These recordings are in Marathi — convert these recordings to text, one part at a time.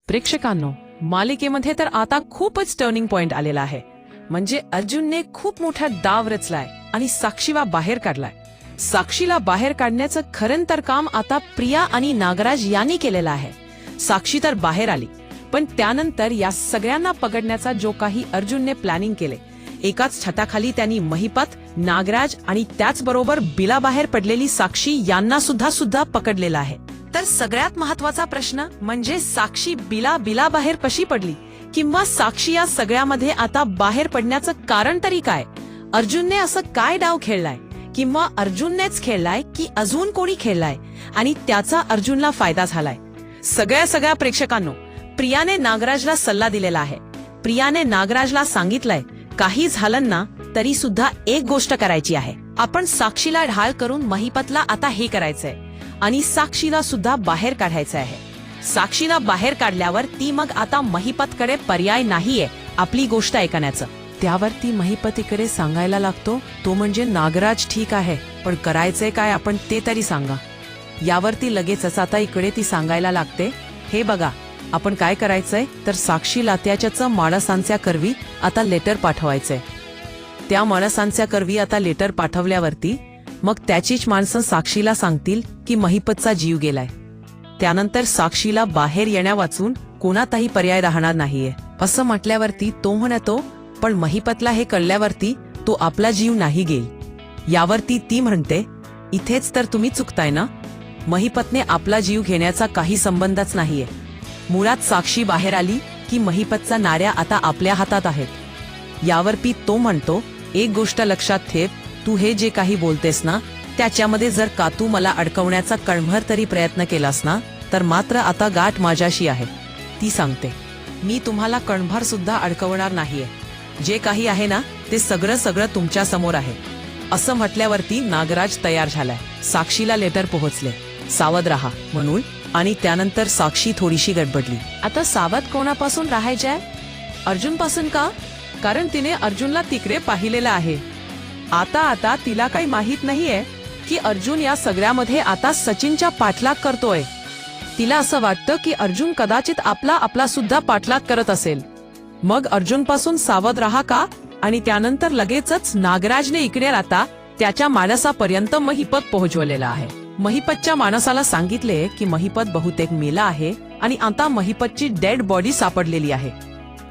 प्रेक्षकांनो, मालिकेमध्ये तर आता खूपच टर्निंग पॉइंट आलेला आहे. म्हणजे अर्जुनने खूप मोठा डाव रचलाय आणि साक्षीला बाहेर काढलाय. साक्षीला बाहेर काढण्याचं खरं तर काम आता प्रिया आणि नागराज यांनी केलेलं आहे. साक्षी तर बाहेर आली, पण त्यानंतर या सगळ्यांना पकडण्याचा जो काही अर्जुनने प्लॅनिंग केले, एकाच छताखाली त्यांनी महिपत, नागराज आणि त्याचबरोबर बिला बाहेर पडलेली साक्षी यांना सुद्धा पकडलेला आहे. तर सगळ्यात महत्वाचा प्रश्न म्हणजे साक्षी बिला बाहेर कशी पडली, किंवा साक्षी या सगळ्यामध्ये आता बाहेर पडण्याचं कारण तरी काय? अर्जुनने असं काय डाव खेळलाय, किंवा अर्जुननेच खेळलाय की अजून कोणी खेळलाय आणि त्याचा अर्जुनला फायदा झालाय? सगळ्या प्रेक्षकांनो, प्रियाने नागराजला सल्ला दिलेला आहे. प्रियाने नागराजला सांगितलंय, काही झालं ना तरी सुद्धा एक गोष्ट करायची आहे. आपण साक्षीला ढाल करून महिपतला आता हे करायचंय आणि साक्षीला सुद्धा बाहेर काढायचं आहे. साक्षीला बाहेर काढल्यावर ती मग आता महिपतकडे पर्याय नाहीये आपली गोष्ट ऐकण्याचं. त्यावरती महिपतीकडे सांगायला लागतो, तो म्हणजे नागराज ठीक आहे, पण करायचंय काय आपण ते तरी सांगा. यावरती लगेचच आता इकडे ती सांगायला लागते, हे बघा आपण काय करायचंय तर साक्षीला त्याच्याच माणसांच्या करवी आता लेटर पाठवायचंय. त्या माणसांच्या करवी आता लेटर पाठवल्यावरती मग त्याचीच माणसं साक्षीला सांगतील की महिपतचा जीव गेलाय. त्यानंतर साक्षीला बाहेर येण्या वाचून कोणाचाही पर्याय राहणार नाहीये असं म्हटल्यावरती तो म्हणतो, पण महिपतला हे कळल्यावरती तो आपला जीव नाही गेल. यावरती ती म्हणते, इथेच तर तुम्ही चुकताय ना, महिपतने आपला जीव घेण्याचा काही संबंधच नाहीये. मुळात साक्षी बाहेर आली की महिपतचा नाऱ्या आता आपल्या हातात आहेत. यावरती तो म्हणतो, एक गोष्ट लक्षात ठेव, तू हे जे काही बोलतेस ना त्याच्यामध्ये जर का तू मला अडकवण्याचा कणभर तरी प्रयत्न केलास ना तर मात्र आता गाठ माझ्याशी आहे. ती सांगते, मी तुम्हाला कणभर सुद्धा अडकवणार नाहीये. जे काही आहे ना ते सगळं तुमच्या समोर आहे. असं म्हटल्यावरती नागराज तयार झालाय. साक्षीला लेटर पोहोचले, सावध राहा म्हणून. आणि त्यानंतर साक्षी थोडीशी गडबडली. आता सावध कोणापासून राहायचंय? अर्जुन पासून का? कारण तिने अर्जुनला तिकडे पाहिलेलं आहे. आता तिला काही माहित नाहीये की अर्जुन या सगळ्यामध्ये आता सचिनच्या पाठलाग करतोय. तिला असं वाटतं की अर्जुन कदाचित आपला सुद्धा पाठलाग करत असेल. मग अर्जुन पासून सावध राहा का? आणि त्यानंतर लगेचच नागराजने इकडे आता त्याच्या माणसापर्यंत महिपत पोहोचवलेला आहे. महिपतच्या माणसाला सांगितले की महिपत बहुतेक मेला आहे आणि आता महिपतची डेड बॉडी सापडलेली आहे.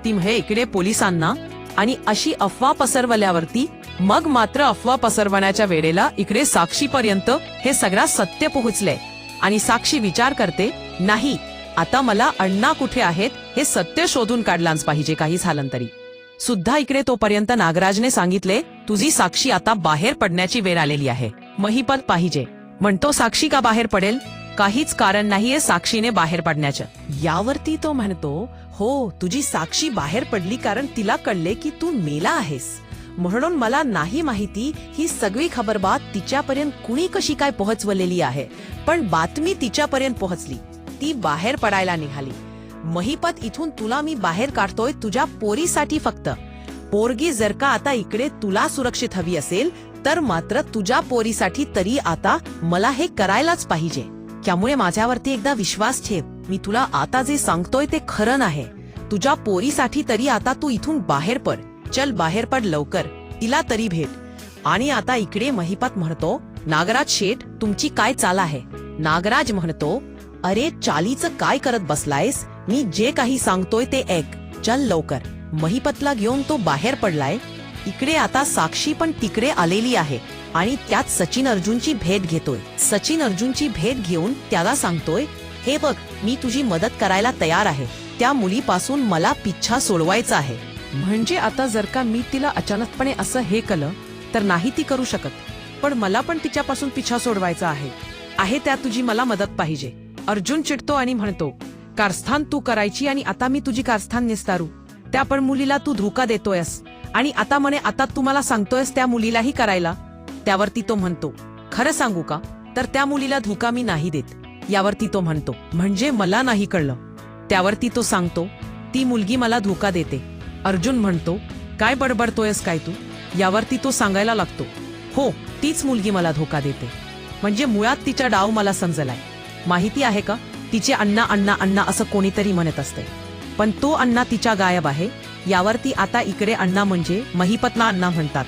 ती म्हणजे इकडे पोलिसांना, आणि अशी अफवा पसरवल्यावरती मग मात्र अफवा पसरवण्याच्या वेळेला इकडे साक्षीपर्यंत हे सगळं सत्य पोहोचले. आणि साक्षी विचार करते, नाही आता मला अण्णा कुठे आहेत हे सत्य शोधून काढलाच पाहिजे काही झालं तरी सुद्धा. इकडे तोपर्यंत नागराजने सांगितले, तुझी साक्षी आता बाहेर पडण्याची वेळ आलेली आहे, महिपत पाहिजे. म्हणतो, साक्षी का बाहेर पडेल? काहीच कारण नाहीये साक्षीने बाहेर पडण्याचं. यावरती तो म्हणतो, हो तुझी साक्षी बाहेर पडली कारण तिला कळले की तू मेला आहेस, म्हणून मला नाही माहिती ही सगळी खबरबात तिच्यापर्यंत कुणी कशी काय पोहोचवलेली आहे, पण बातमी तिच्यापर्यंत पोहोचली. ती बाहेर पडायला निघाली. महिपत, इथून तुला मी बाहेर काढतोय तुझ्या पोरीसाठी फक्त. पोरगी जर का आता इकडे तुला सुरक्षित हवी असेल तर मात्र तुझ्या पोरीसाठी तरी आता मला हे करायलाच पाहिजे. त्यामुळे माझ्यावरती एकदा विश्वास ठेव. मी तुला आता जे सांगतोय ते खरं आहे. तुझ्या पोरीसाठी तरी आता तू इथून बाहेर पड. चल बाहेर पड लवकर, तिला तरी भेट. आणि आता इकडे महिपत म्हणतो, नागराज शेठ तुमची काय चाल आहे? नागराज म्हणतो, अरे चालीचं काय करत बसलायस, मी जे काही सांगतोय ते ऐक, चल लवकर. महिपतला घेऊन तो बाहेर पडलाय. इकडे आता साक्षी पण तिकडे आलेली आहे आणि त्यात सचिन अर्जुनची भेट घेतोय. सचिन अर्जुनची भेट घेऊन त्याला सांगतोय, हे बघ मी तुझी मदत करायला तयार आहे. त्या मुलीपासून मला पिच्छा सोडवायचा आहे. म्हणजे आता जर का मी तिला अचानकपणे असं हे केलं तर नाही ती करू शकत, पण मला पण तिच्यापासून पिच्छा सोडवायचा आहे त्यात तुझी मला मदत पाहिजे. अर्जुन चिडतो आणि म्हणतो, कारस्थान तू करायची आणि आता मी तुझी कारस्थान निस्तारू. त्या पण मुलीला तू धोका देतोयस आणि आता म्हणे आता तू मला सांगतोयस त्या मुलीलाही करायला. त्यावरती तो म्हणतो, खरं सांगू का तर त्या मुलीला धोका मी नाही देत. यावरती तो म्हणतो, म्हणजे मला नाही कळलं. त्यावरती तो सांगतो, ती मुलगी मला धोका देते. अर्जुन म्हणतो, काय बडबडतोयस काय तू? यावरती तो सांगायला लागतो, हो तीच मुलगी मला धोका देते. म्हणजे मुळात तिचा डाव मला समजलाय. माहिती आहे का, तिचे अण्णा अण्णा अण्णा असं कोणीतरी म्हणत असते, पण तो अण्णा तिच्या गायब आहे यावरती आता इकडे अण्णा म्हणजे महिपतला अण्णा म्हणतात.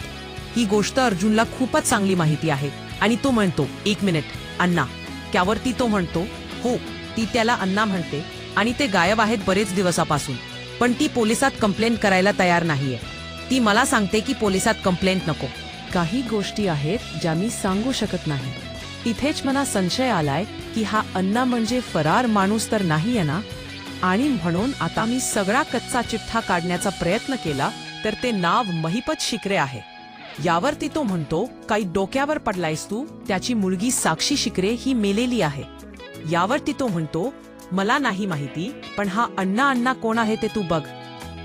ही गोष्ट अर्जुनला खूपच चांगली माहिती आहे आणि तो म्हणतो, 1 मिनिट अण्णा. त्यावरती तो म्हणतो, हो. ती त्याला अण्णा म्हणते आणि ते गायब आहेत बरेच दिवसापासून, पण ती पोलिसात कंप्लेंट करायला तयार नाहीये. ती मला सांगते की पोलिसात कंप्लेंट नको. काही गोष्टी आहेत ज्या मी सांगू शकत नाही. इथेच मला संशय आलाय की हा अण्णा म्हणजे फरार माणूस तर नाहीये ना, आणि म्हणून आता मी सगळा कच्चा चिठ्ठा काढण्याचा प्रयत्न केला तर ते नाव महिपत शिकरे आहे. यावरती तो म्हणतो, काही डोक्यावर पडलायस तू? त्याची मुलगी साक्षी शिकरे ही मेलेली आहे. यावरती तो म्हणतो, मला नाही माहिती, पण हा अण्णा अण्णा कोण आहे ते तू बघ.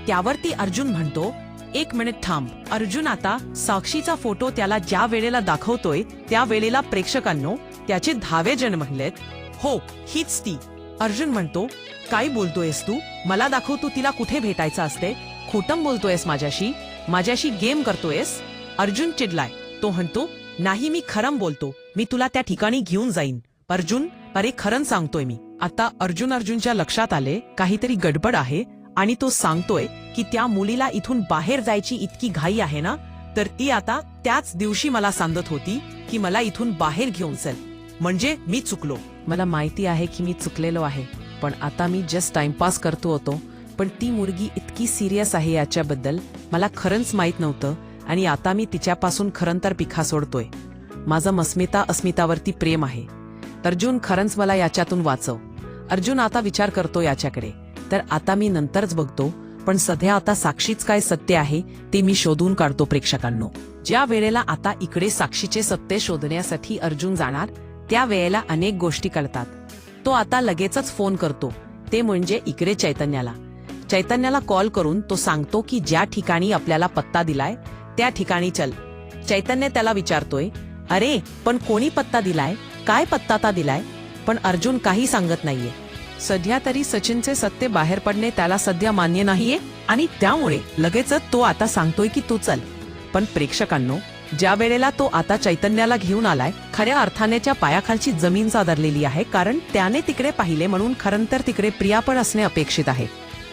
त्यावरती अर्जुन म्हणतो, 1 मिनिट थांब. अर्जुन आता साक्षीचा फोटो त्याला ज्या वेळेला दाखवतोय त्या वेळेला प्रेक्षकांनो त्याचे 10वे जण म्हणलेत, हो हीच ती. अर्जुन म्हणतो, काय बोलतोयस तू? मला दाखव, तू तिला कुठे भेटायचं असते? खोटं बोलतोयस माझ्याशी गेम करतोयस? अर्जुन चिडलाय. तो म्हणतो, नाही मी खरं बोलतो, मी तुला त्या ठिकाणी घेऊन जाईन. अर्जुन, अरे खरं सांगतोय मी. आता अर्जुनच्या लक्षात आले काहीतरी गडबड आहे आणि तो सांगतोय की त्या मुलीला इथून बाहेर जायची इतकी घाई आहे ना, तर ती आता त्याच दिवशी मला सांगत होती की मला इथून बाहेर घेऊन चल. म्हणजे मी चुकलो. मला माहिती आहे की मी चुकलेलो आहे, पण आता मी जस्ट टाइमपास करतो होतो. पण ती मुलगी इतकी सिरियस आहे याच्याबद्दल मला खरंच माहित नव्हतं आणि आता मी तिच्यापासून खरं तर पिखा सोडतोय. माझं अस्मितावरती प्रेम आहे. अर्जुन, खरंच मला याच्यातून वाचव. अर्जुन आता विचार करतो याच्याकडे, तर आता मी नंतरच बघतो, पण सध्या आता साक्षीच काय सत्य आहे ते मी शोधून काढतो प्रेक्षकांनो. ज्या वेळेला आता इकडे साक्षीचे सत्य शोधण्यासाठी अर्जुन जाणार त्या वेळेला अनेक गोष्टी कळतात. तो आता लगेचच फोन करतो, ते म्हणजे इकडे चैतन्याला कॉल करून तो सांगतो की ज्या ठिकाणी आपल्याला पत्ता दिलाय त्या ठिकाणी चल. चैतन्य त्याला विचारतोय, अरे पण कोणी पत्ता दिलाय, काय पत्ता दिलाय? पण अर्जुन काही सांगत नाहीये. सध्या तरी सचिनचे सत्य बाहेर पडणे त्याला सध्या मान्य नाहीये आणि त्यामुळे लगेचच तो आता सांगतोय की तू चल. पण प्रेक्षकांनो, ज्या वेळेला तो आता चैतन्याला घेऊन आलाय खऱ्या अर्थाने त्या पायाखालची जमीन सादरलेली आहे, कारण त्याने तिकडे पाहिले म्हणून खरं तर तिकडे प्रिया पण असणे अपेक्षित आहे.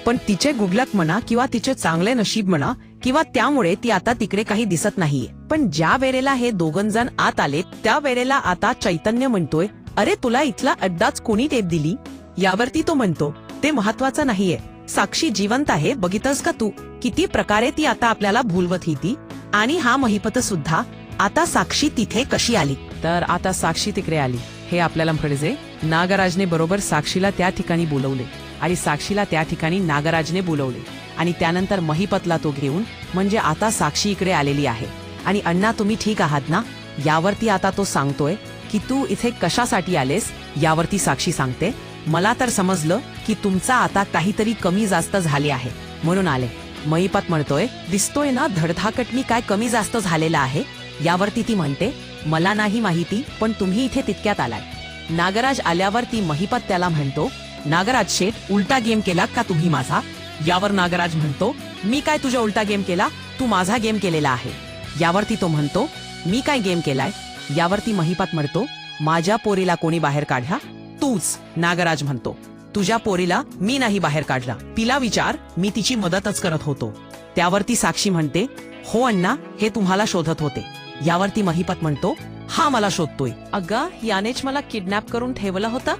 पण तिचे गुडलक म्हणा किंवा तिचे चांगले नशीब म्हणा किंवा त्यामुळे ती आता तिकडे काही दिसत नाहीये. पण ज्या वेळेला हे दोघं जण आत आले त्या वेळेला आता चैतन्य म्हणतोय, अरे तुला इथला अड्डाच कोणी टेप दिली? यावरती तो म्हणतो, ते महत्वाचं नाहीये, साक्षी जिवंत आहे, बघितस का तू किती प्रकारे ती आता आपल्याला भूलवत होती. आणि हा महिपत सुद्धा. आता साक्षी तिथे कशी आली? तर आता साक्षी तिकडे आली हे आपल्याला म्हणजे नागराजने बरोबर साक्षीला त्या ठिकाणी बोलवले आणि साक्षीला त्या ठिकाणी नागराजने बोलवले आणि त्यानंतर महिपतला तो घेऊन, म्हणजे आता साक्षी इकडे आलेली आहे. आणि अण्णा तुम्ही ठीक आहात ना? यावरती आता तो सांगतोय की तू इथे कशासाठी आलेस? यावरती साक्षी सांगते, मला तर समजलं की तुमचा आता काहीतरी कमी जास्त झाले आहे म्हणून आले. महिपत म्हणतोय, दिसतोय ना धडधाकट मी काय कमी जास्त झालेला आहे? यावरती ती म्हणते, मला नाही माहिती, पण तुम्ही इथे तितक्यात आलाय. नागराज आल्यावर ती महिपत त्याला म्हणतो, नागराज शेठ, उलटा गेम केला का तुम्ही माझा? यावर नागराज म्हणतो, मी काय तुझा उलटा गेम केला? तू माझा गेम केलेला आहे. यावरती तो म्हणतो, मी काय गेम केलाय? यावरती महिपत म्हणतो, माझ्या पोरीला कोणी बाहेर काढला? तूच. नागराज म्हणतो, तुझ्या पोरीला मी नाही बाहेर काढला, तिला विचार, मी तिची मदतच करत होतो. त्यावरती साक्षी म्हणते, हो अण्णा, हे तुम्हाला शोधत होते. यावरती महिपत म्हणतो, हा मला शोधतोय. अगं, यानेच मला किडनॅप करून ठेवलं होतं.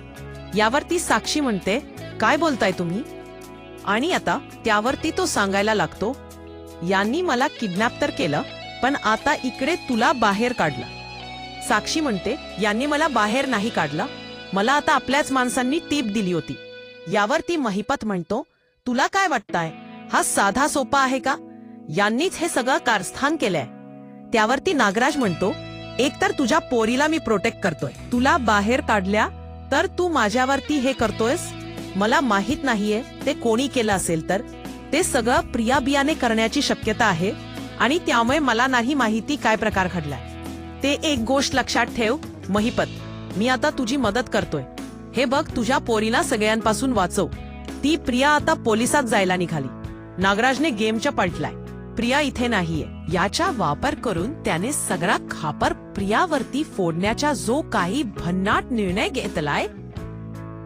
यावरती साक्षी म्हणते, काय बोलताय तुम्ही? आणि आता त्यावरती तो सांगायला लागतो, यांनी मला किडनॅप तर केलं, पण आता इकडे तुला बाहेर काढलं. साक्षी म्हणते, यांनी मला बाहेर नाही काढलं, मला आता आपल्याच माणसांनी टीप दिली होती. यावरती महिपत म्हणतो, तुला काय वाटतंय, हा साधा सोपा आहे का? यांनीच हे सगळं कारस्थान केलंय. त्यावरती नागराज म्हणतो, एक तर तुझ्या पोरीला मी प्रोटेक्ट करतोय, तुला बाहेर काढल्या तर तू माझ्यावरती हे करतोयस. मला माहित नाहीये ते कोणी केलं असेल, तर ते सगळं प्रिया बियाने करण्याची शक्यता आहे आणि त्यामुळे मला नाही माहिती काय प्रकार घडलाय. ते एक गोष्ट लक्षात ठेव महिपत, मी आता तुझी मदत करतोय. हे बघ, तुझ्या पोरीला सगळ्यांपासून वाचव. ती प्रिया आता पोलिसात जायला निघाली. नागराजने गेमच्या पलटलाय, प्रिया इथे नाहीये. याचा वापर करून त्याने सगळा खापर प्रियावरती फोडण्याचा जो काही भन्नाट निर्णय घेतलाय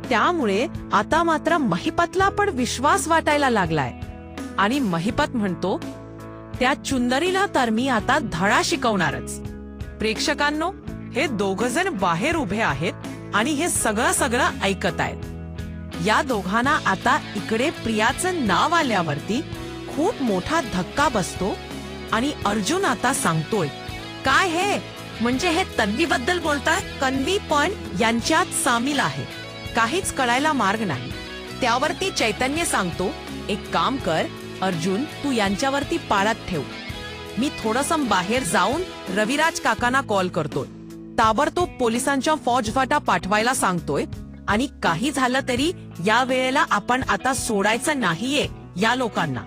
त्यामुळे आता मात्र महिपतला पण विश्वास वाटायला लागलाय. आणि महिपत म्हणतो, त्या चुंदरीला तर मी आता धडा शिकवणारच. प्रेक्षकांनो, हे दोघजण बाहेर उभे आहेत आणि हे सगळं ऐकत आहेत. या दोघांना आता इकडे प्रियाचं नाव आल्यावरती खूप मोठा धक्का बसतो आणि अर्जुन आता सांगतोय, काय हे म्हणजे हे तन्वीबद्दल बोलताय? तन्वी पण यांच्यात सामील आहे. काहीच कळायला मार्ग नाही. त्यावरती चैतन्य सांगतो, एक काम कर अर्जुन, तू यांच्यावरती पाळत ठेव. मी थोडंसं बाहेर जाऊन रविराज काकांना कॉल करतोय. ताबडतोब पोलिसांच्या फौजफाटा पाठवायला सांगतोय. आणि काही झालं तरी या वेळेला आपण आता सोडायचं नाहीये या लोकांना.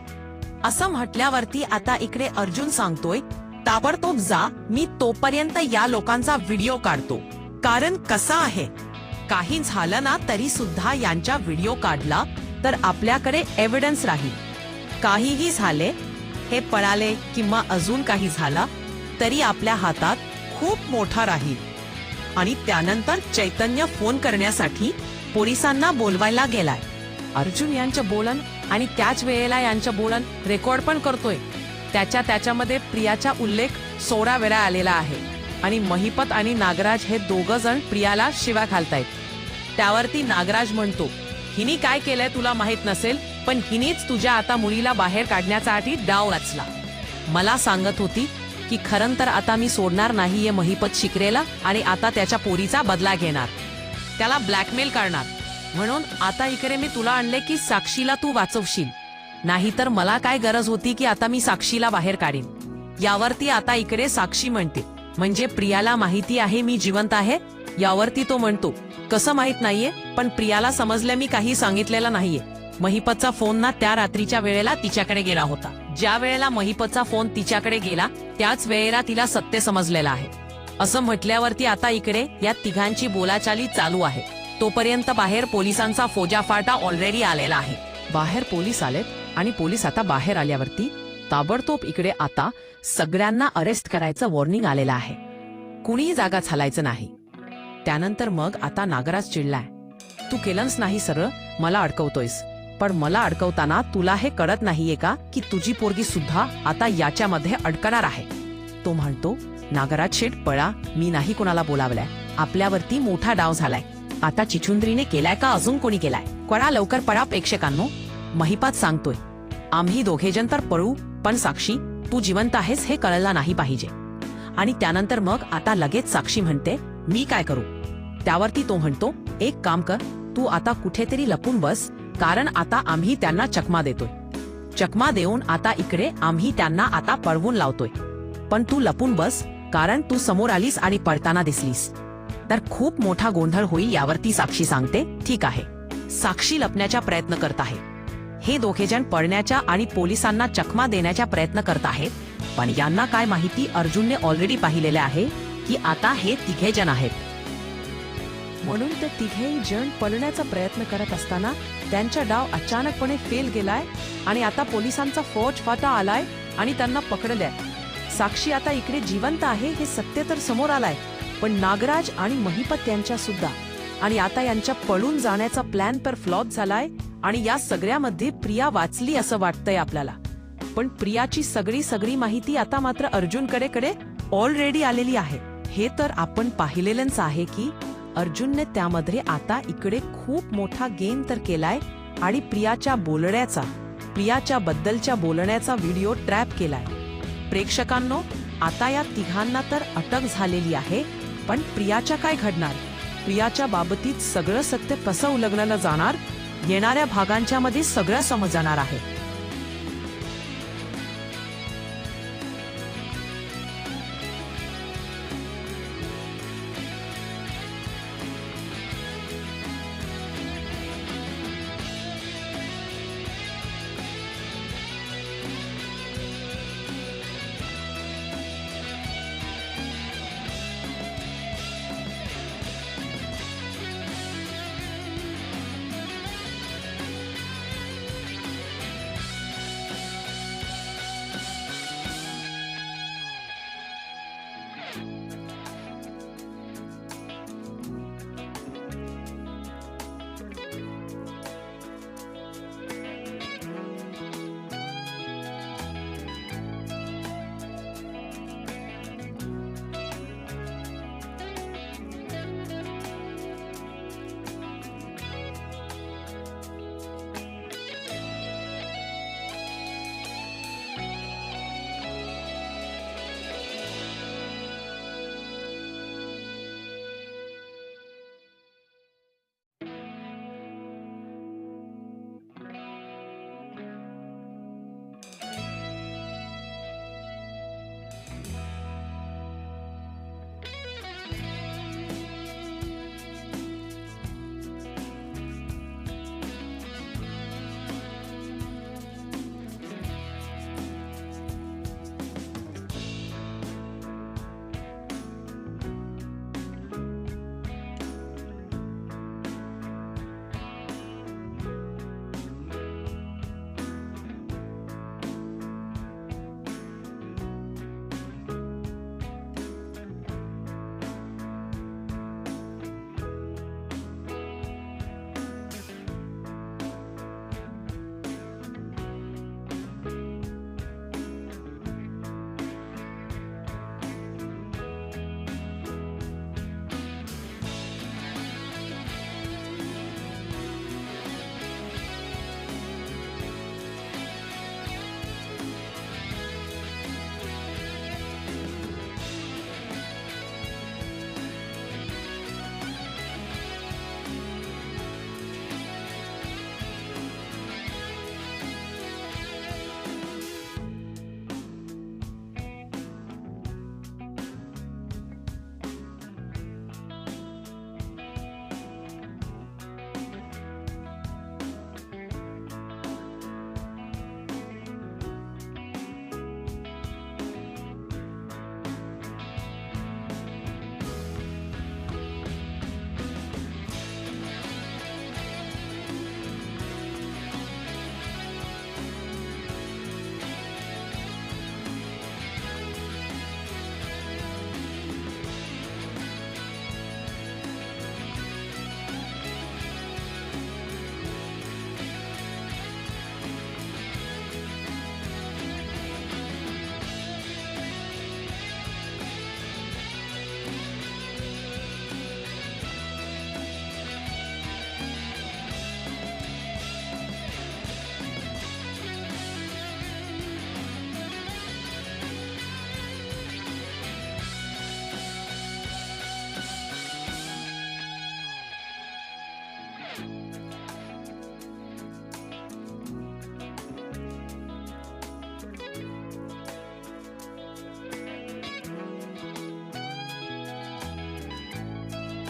असं म्हटल्यावरती आता इकडे अर्जुन सांगतोय, ताबडतोब जा, मी तोपर्यंत या लोकांचा व्हिडिओ काढतो. कारण कसं आहे, काही झालं ना तरी सुद्धा यांचा व्हिडिओ काढला तर आपल्याकडे एव्हिडन्स राहील. काहीही झाले, हे पळाले किंवा अजून काही झाला तरी आपल्या हातात खूप मोठा राहील. आणि त्यानंतर चैतन्य फोन करण्यासाठी पोलिसांना बोलवायला गेलाय. अर्जुन यांचं बोलन आणि त्याच वेळेला यांचं बोलन रेकॉर्ड पण करतोय. त्याच्यामध्ये प्रियाचा उल्लेख 16 वेळा आलेला आहे. आणि महिपत आणि नागराज हे दोघं जण प्रियाला शिव्या घालतायत. त्यावरती नागराज म्हणतो, हिनी काय केलंय तुला माहित नसेल, पण हिनीच तुझ्या आता मुलीला बाहेर काढण्यासाठी डाव रचला. मला सांगत होती की खरं तर आता मी सोडणार नाहीये महिपत शिकरेला आणि आता त्याच्या पोरीचा बदला घेणार, त्याला ब्लॅकमेल करणार. म्हणून आता इकडे मी तुला आणले की साक्षीला तू वाचवशील. नाहीतर मला काय गरज होती की आता मी साक्षीला बाहेर काढीन. यावरती आता इकडे साक्षी म्हणते, म्हणजे प्रियाला माहिती आहे मी जिवंत आहे? यावरती तो म्हणतो, कसं माहित नाहीये, पण प्रियाला समजलं मी काही सांगितलेलं नाहीये. महिपतचा फोन ना त्या रात्रीच्या वेळेला तिच्याकडे गेला होता. ज्या वेळेला महिपतचा फोन तिच्याकडे गेला त्याच वेळेला तिला सत्य समजलेलं आहे. असं म्हटल्यावरती आता इकडे या तिघांची बोलाचाली चालू आहे. तोपर्यंत बाहेर पोलिसांचा फौजाफाटा ऑलरेडी आलेला आहे. बाहेर पोलीस आलेत आणि पोलीस आता बाहेर आल्यावरती ताबडतोब इकडे आता सगळ्यांना अरेस्ट करायचं वॉर्निंग आलेलं आहे. कुणीही जागा चालायचं नाही. त्यानंतर मग आता नागराज चिडलाय, तू केलंच नाही सरळ, मला अडकवतोयस. पण मला अडकवताना तुला हे कळत नाहीये का की तुझी पोरगी सुद्धा आता याच्यामध्ये अडकणार आहे? तो म्हणतो, नागराज शेठ पळा, मी नाही कोणाला बोलावलंय. आपल्यावरती मोठा डाव झालाय. आता चिचुंद्रीने केलाय का अजून कोणी केलाय? पळा लवकर पळा प्रेक्षकांनो. महिपात सांगतोय, आम्ही दोघेजण तर पळू, पण साक्षी तू जिवंत आहेस हे कळलं नाही पाहिजे. आणि त्यानंतर मग आता लगेच साक्षी म्हणते, मी काय करू? त्यावरती तो म्हणतो, एक काम कर, तू आता कुठेतरी लपून बस, कारण आता आम्ही त्यांना चकमा देतोय. चकमा देऊन आता इकडे आम्ही त्यांना आता पळवून लावतोय. पण तू लपून बस, कारण तू समोर आलीस आणि पळताना दिसलीस तर खूप मोठा गोंधळ होईल. यावरती साक्षी सांगते, ठीक आहे. साक्षी लपण्याचा प्रयत्न करत आहे. हे दोघेजण पळण्याच्या आणि पोलिसांना चकमा देण्याचा प्रयत्न करत आहेत. पण यांना काय माहिती, अर्जुनने ऑलरेडी पाहिलेले आहे की आता हे तिघे जण आहेत. म्हणून ते तिघेही जण पळण्याचा प्रयत्न करत असताना त्यांचा डाव अचानकपणे फेल गेलाय आणि आता पोलिसांचा फौजफाटा आलाय आणि त्यांना पकडलंय. साक्षी आता इकडे जिवंत आहे हे सत्य तर समोर आलाय, पण नागराज आणि महिपत यांच्या सुद्धा. आणि आता यांच्या पळून जाण्याचा प्लॅन तर फ्लॉप झालाय. आणि या सगळ्यामध्ये प्रिया वाचली असं वाटतंय आपल्याला. पण प्रियाची सगळी माहिती आता मात्र अर्जुनकडे ऑलरेडी आलेली आहे. हे तर आपण पाहिलेलंच आहे की अर्जुनने त्यामध्ये आता इकडे खूप मोठा गेम तर केलाय आणि प्रियाच्या बद्दलच्या बोलण्याचा व्हिडिओ ट्रॅप केलाय. प्रेक्षकांनो, आता या तिघांना तर अटक झालेली आहे, पण प्रियाच्या काय घडणार? प्रियाच्या बाबतीत सगळं सत्य कसं उलगडलं जाणार? येणाऱ्या भागांच्या मध्ये सगळं समजणार आहे.